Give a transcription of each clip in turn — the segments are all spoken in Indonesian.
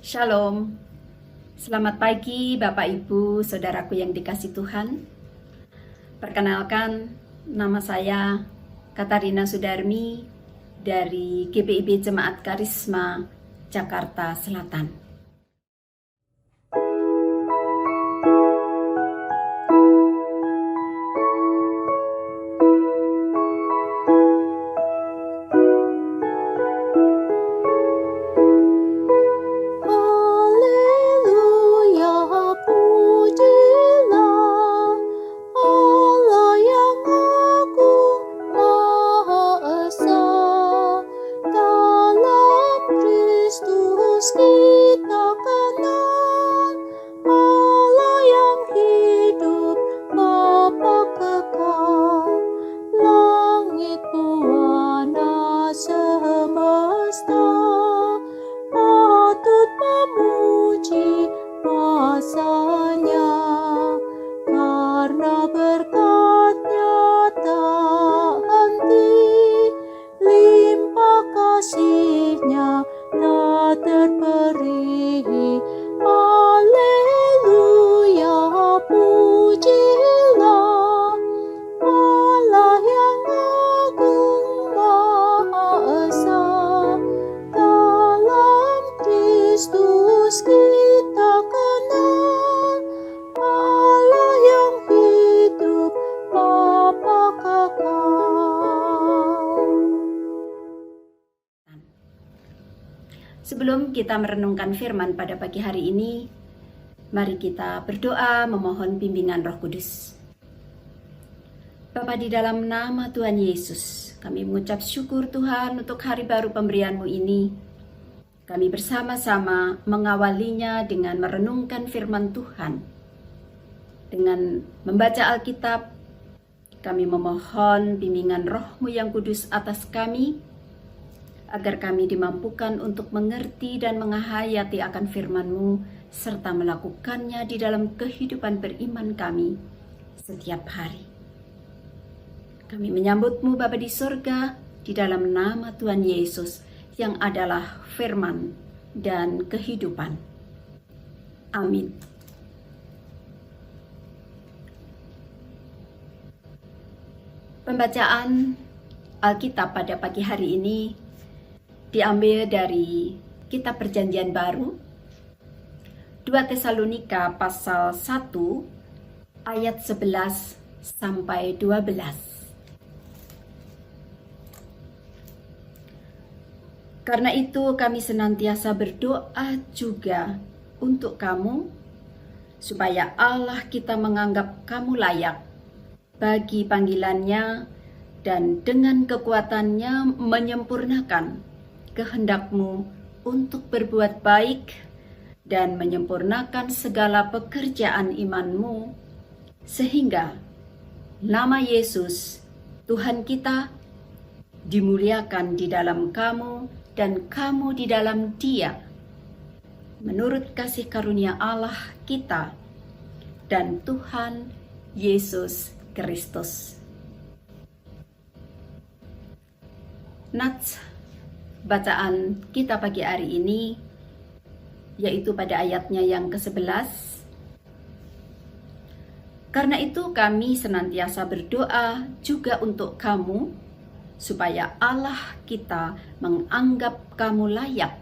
Shalom, selamat pagi Bapak Ibu, Saudaraku yang dikasih Tuhan. Perkenalkan, nama saya Katarina Sudarmi dari GPIB Jemaat Karisma, Jakarta Selatan. Sebelum kita merenungkan firman pada pagi hari ini, mari kita berdoa memohon bimbingan Roh Kudus. Bapa, di dalam nama Tuhan Yesus, kami mengucap syukur Tuhan untuk hari baru pemberian-Mu ini. Kami bersama-sama mengawalinya dengan merenungkan firman Tuhan. Dengan membaca Alkitab, kami memohon bimbingan Roh-Mu yang kudus atas kami, agar kami dimampukan untuk mengerti dan menghayati akan firman-Mu, serta melakukannya di dalam kehidupan beriman kami setiap hari. Kami menyambut-Mu Bapa di sorga, di dalam nama Tuhan Yesus, yang adalah firman dan kehidupan. Amin. Pembacaan Alkitab pada pagi hari ini diambil dari Kitab Perjanjian Baru, 2 Tesalonika pasal 1 ayat 11 sampai 12. Karena itu kami senantiasa berdoa juga untuk kamu, supaya Allah kita menganggap kamu layak bagi panggilannya dan dengan kekuatannya menyempurnakan kehendak-Mu untuk berbuat baik dan menyempurnakan segala pekerjaan iman-Mu, sehingga nama Yesus Tuhan kita dimuliakan di dalam kamu dan kamu di dalam Dia, menurut kasih karunia Allah kita dan Tuhan Yesus Kristus. Nats bacaan kita pagi hari ini, yaitu pada ayatnya yang ke-11. Karena itu kami senantiasa berdoa juga untuk kamu, supaya Allah kita menganggap kamu layak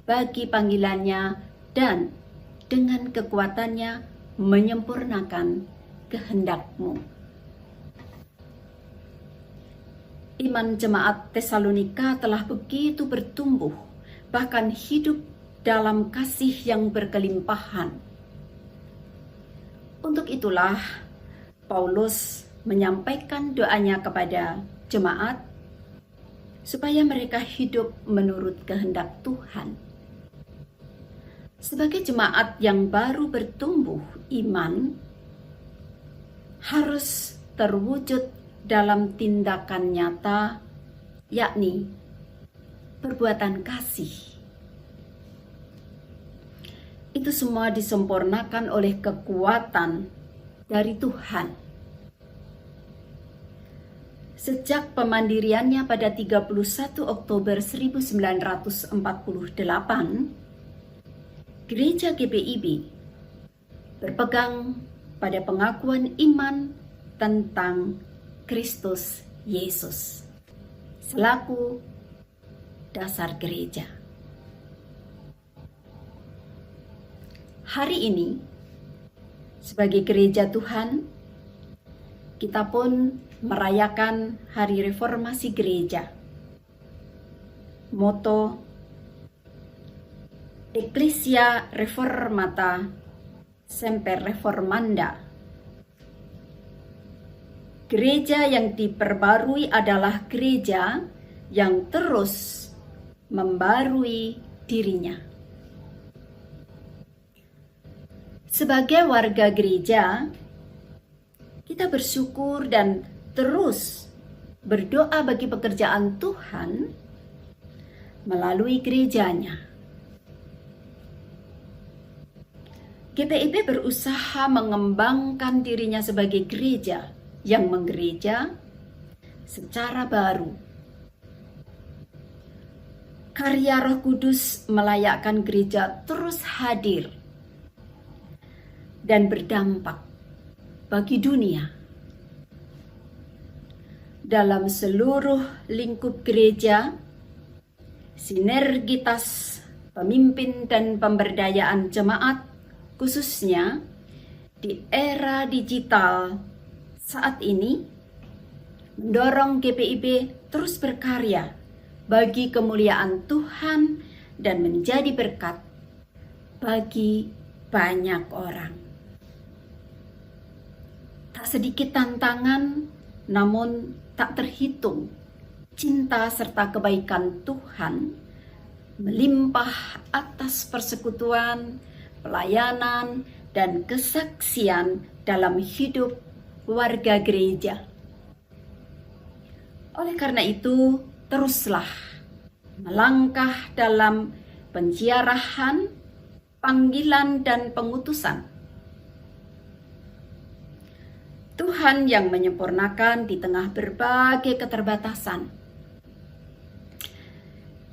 bagi panggilannya dan dengan kekuatannya menyempurnakan kehendak-Mu. Iman jemaat Tesalonika telah begitu bertumbuh, bahkan hidup dalam kasih yang berkelimpahan. Untuk itulah Paulus menyampaikan doanya kepada jemaat supaya mereka hidup menurut kehendak Tuhan. Sebagai jemaat yang baru bertumbuh iman, harus terwujud dalam tindakan nyata, yakni perbuatan kasih. Itu semua disempurnakan oleh kekuatan dari Tuhan. Sejak pemandiriannya pada 31 Oktober 1948, Gereja GPIB berpegang pada pengakuan iman tentang Kristus Yesus selaku dasar gereja. Hari ini, sebagai gereja Tuhan, kita pun merayakan Hari Reformasi Gereja. Moto Ecclesia Reformata Semper Reformanda. Gereja yang diperbarui adalah gereja yang terus membarui dirinya. Sebagai warga gereja, kita bersyukur dan terus berdoa bagi pekerjaan Tuhan melalui gerejanya. GPIB berusaha mengembangkan dirinya sebagai gereja yang menggereja secara baru. Karya Roh Kudus melayakkan gereja terus hadir dan berdampak bagi dunia. Dalam seluruh lingkup gereja, sinergitas pemimpin dan pemberdayaan jemaat, khususnya di era digital saat ini, mendorong GPIB terus berkarya bagi kemuliaan Tuhan dan menjadi berkat bagi banyak orang. Tak sedikit tantangan, namun tak terhitung cinta serta kebaikan Tuhan melimpah atas persekutuan, pelayanan, dan kesaksian dalam hidup warga gereja. Oleh karena itu, teruslah melangkah dalam penziarahan, panggilan, dan pengutusan. Tuhan yang menyempurnakan di tengah berbagai keterbatasan.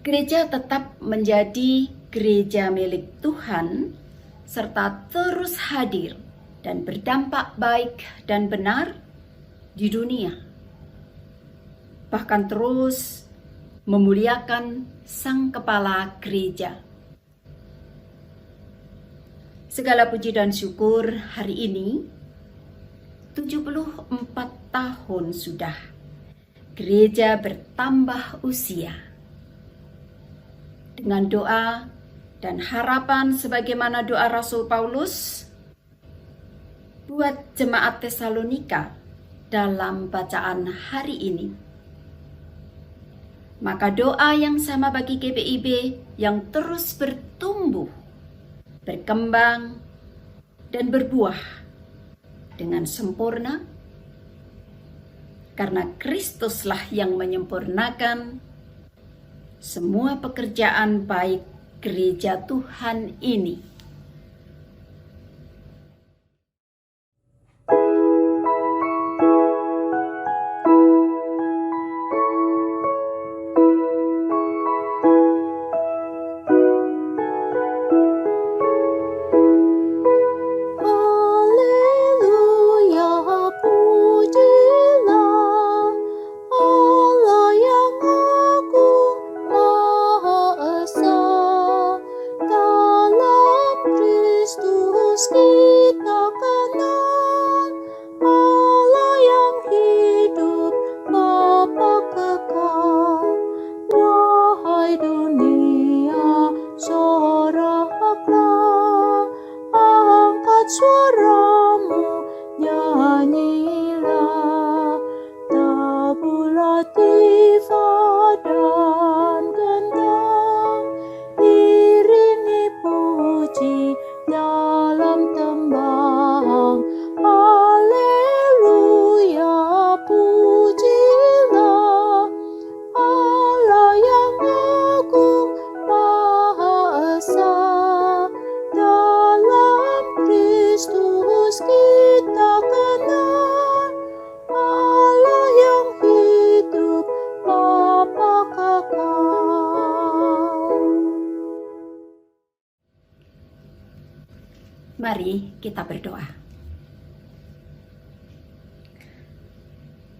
Gereja tetap menjadi gereja milik Tuhan, serta terus hadir dan berdampak baik dan benar di dunia. Bahkan terus memuliakan Sang Kepala Gereja. Segala puji dan syukur hari ini, 74 tahun sudah gereja bertambah usia. Dengan doa dan harapan sebagaimana doa Rasul Paulus buat jemaat Tesalonika dalam bacaan hari ini. Maka doa yang sama bagi GPIB yang terus bertumbuh, berkembang, dan berbuah dengan sempurna, karena Kristuslah yang menyempurnakan semua pekerjaan baik gereja Tuhan ini. Suaramu nyanyilah, tabulativa dan gendang, iringi puji dalam tembang. Haleluya, pujilah Allah yang agung Maha Esa, dalam Kristus Mari kita berdoa.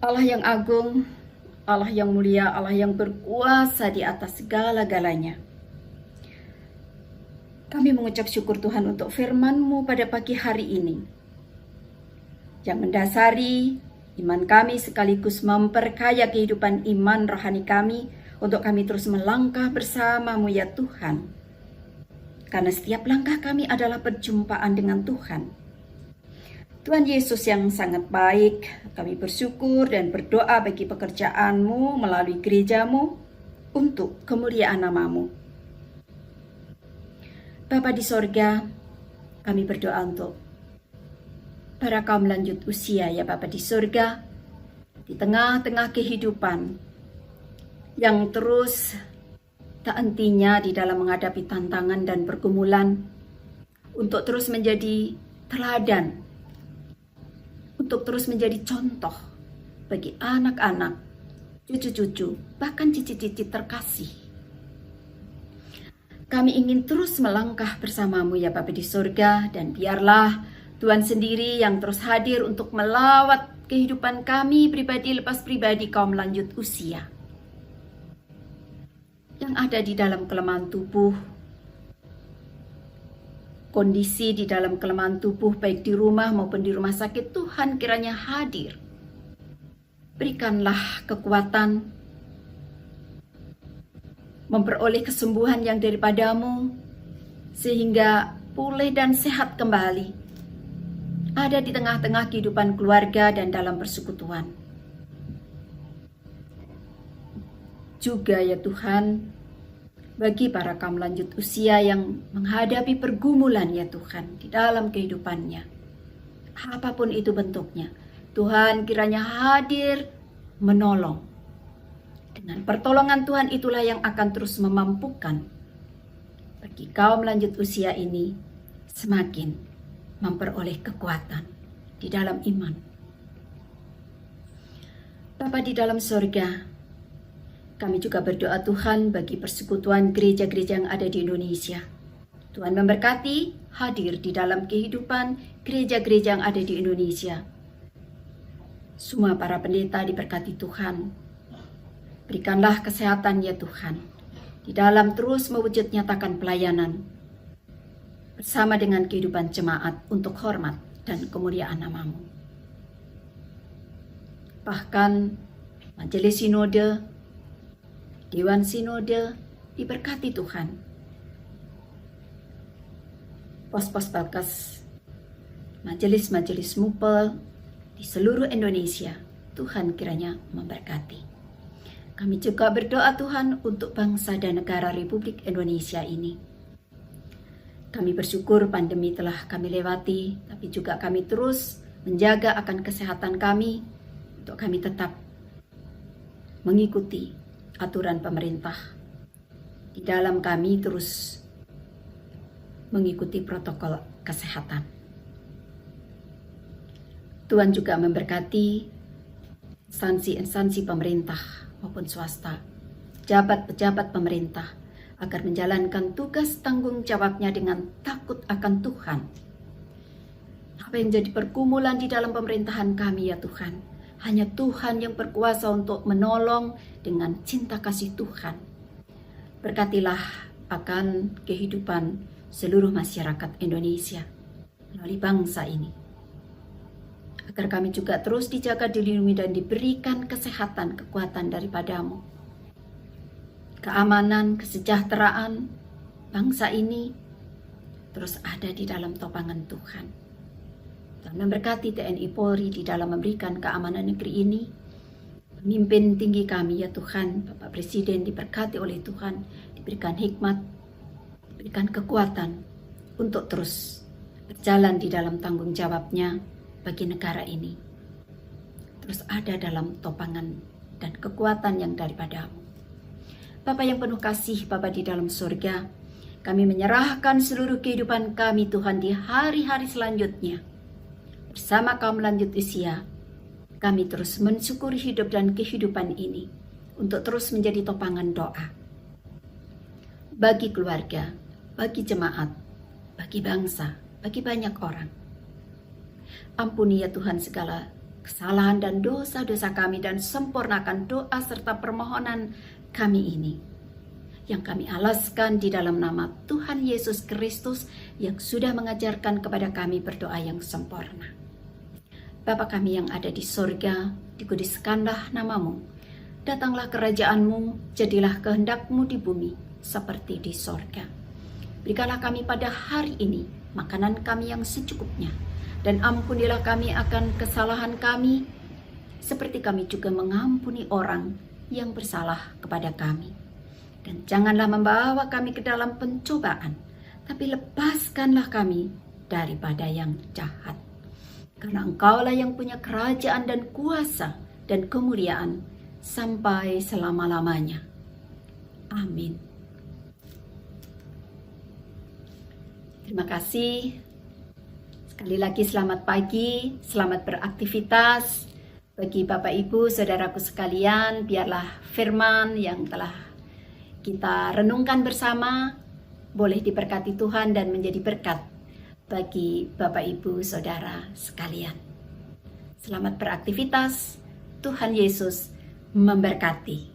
Allah yang agung, Allah yang mulia, Allah yang berkuasa di atas segala-galanya. Kami mengucap syukur Tuhan untuk firman-Mu pada pagi hari ini, yang mendasari iman kami sekaligus memperkaya kehidupan iman rohani kami, untuk kami terus melangkah bersama-Mu ya Tuhan. Karena setiap langkah kami adalah perjumpaan dengan Tuhan. Tuhan Yesus yang sangat baik, kami bersyukur dan berdoa bagi pekerjaan-Mu melalui gereja-Mu untuk kemuliaan nama-Mu. Bapa di sorga, kami berdoa untuk para kaum lanjut usia ya Bapa di sorga, di tengah-tengah kehidupan yang terus tak hentinya di dalam menghadapi tantangan dan pergumulan, untuk terus menjadi teladan, untuk terus menjadi contoh bagi anak-anak, cucu-cucu, bahkan cici-cici terkasih. Kami ingin terus melangkah bersama-Mu ya Bapa di surga, dan biarlah Tuhan sendiri yang terus hadir untuk melawat kehidupan kami pribadi lepas pribadi kaum lanjut usia yang ada di dalam kelemahan tubuh, kondisi di dalam kelemahan tubuh baik di rumah maupun di rumah sakit. Tuhan kiranya hadir. Berikanlah kekuatan, memperoleh kesembuhan yang daripada-Mu, sehingga pulih dan sehat kembali, ada di tengah-tengah kehidupan keluarga dan dalam persekutuan. Juga ya Tuhan, bagi para kaum lanjut usia yang menghadapi pergumulan ya Tuhan di dalam kehidupannya, apapun itu bentuknya, Tuhan kiranya hadir menolong. Dengan pertolongan Tuhan itulah yang akan terus memampukan bagi kaum lanjut usia ini semakin memperoleh kekuatan di dalam iman. Bapa di dalam surga, kami juga berdoa Tuhan bagi persekutuan gereja-gereja yang ada di Indonesia. Tuhan memberkati, hadir di dalam kehidupan gereja-gereja yang ada di Indonesia. Semua para pendeta diberkati Tuhan. Berikanlah kesehatan ya Tuhan, di dalam terus mewujud nyatakan pelayanan, bersama dengan kehidupan jemaat untuk hormat dan kemuliaan nama-Mu. Bahkan majelis sinode, Dewan Sinode diberkati Tuhan. Pos-pos Balkas, majelis-majelis mupel di seluruh Indonesia, Tuhan kiranya memberkati. Kami juga berdoa Tuhan untuk bangsa dan negara Republik Indonesia ini. Kami bersyukur pandemi telah kami lewati, tapi juga kami terus menjaga akan kesehatan kami, untuk kami tetap mengikuti aturan pemerintah. Di dalam kami terus mengikuti protokol kesehatan. Tuhan juga memberkati instansi-instansi pemerintah maupun swasta, pejabat-pejabat pemerintah, agar menjalankan tugas tanggung jawabnya dengan takut akan Tuhan. Apa yang jadi pergumulan di dalam pemerintahan kami ya Tuhan, hanya Tuhan yang berkuasa untuk menolong dengan cinta kasih Tuhan. Berkatilah akan kehidupan seluruh masyarakat Indonesia melalui bangsa ini, agar kami juga terus dijaga, dilindungi, dan diberikan kesehatan, kekuatan daripada-Mu. Keamanan, kesejahteraan bangsa ini terus ada di dalam topangan Tuhan. Dan memberkati TNI Polri di dalam memberikan keamanan negeri ini. Pemimpin tinggi kami ya Tuhan, Bapak Presiden diberkati oleh Tuhan, diberikan hikmat, diberikan kekuatan untuk terus berjalan di dalam tanggung jawabnya bagi negara ini. Terus ada dalam topangan dan kekuatan yang daripada-Mu. Bapa yang penuh kasih, Bapa di dalam surga, kami menyerahkan seluruh kehidupan kami Tuhan di hari-hari selanjutnya. Bersama kaum lanjut usia, kami terus mensyukuri hidup dan kehidupan ini untuk terus menjadi topangan doa bagi keluarga, bagi jemaat, bagi bangsa, bagi banyak orang. Ampuni ya Tuhan segala kesalahan dan dosa-dosa kami, dan sempurnakan doa serta permohonan kami ini, yang kami alaskan di dalam nama Tuhan Yesus Kristus yang sudah mengajarkan kepada kami berdoa yang sempurna. Bapa kami yang ada di sorga, dikuduskanlah namamu. Datanglah kerajaan-Mu, jadilah kehendak-Mu di bumi seperti di sorga. Berikanlah kami pada hari ini makanan kami yang secukupnya, dan ampunilah kami akan kesalahan kami, seperti kami juga mengampuni orang yang bersalah kepada kami. Dan janganlah membawa kami ke dalam pencobaan, tapi lepaskanlah kami daripada yang jahat. Karena Engkaulah yang punya kerajaan dan kuasa dan kemuliaan sampai selama-lamanya. Amin. Terima kasih. Sekali lagi selamat pagi, selamat beraktivitas. Bagi Bapak Ibu, Saudaraku sekalian, biarlah firman yang telah kita renungkan bersama boleh diberkati Tuhan dan menjadi berkat bagi Bapak Ibu Saudara sekalian. Selamat beraktivitas, Tuhan Yesus memberkati.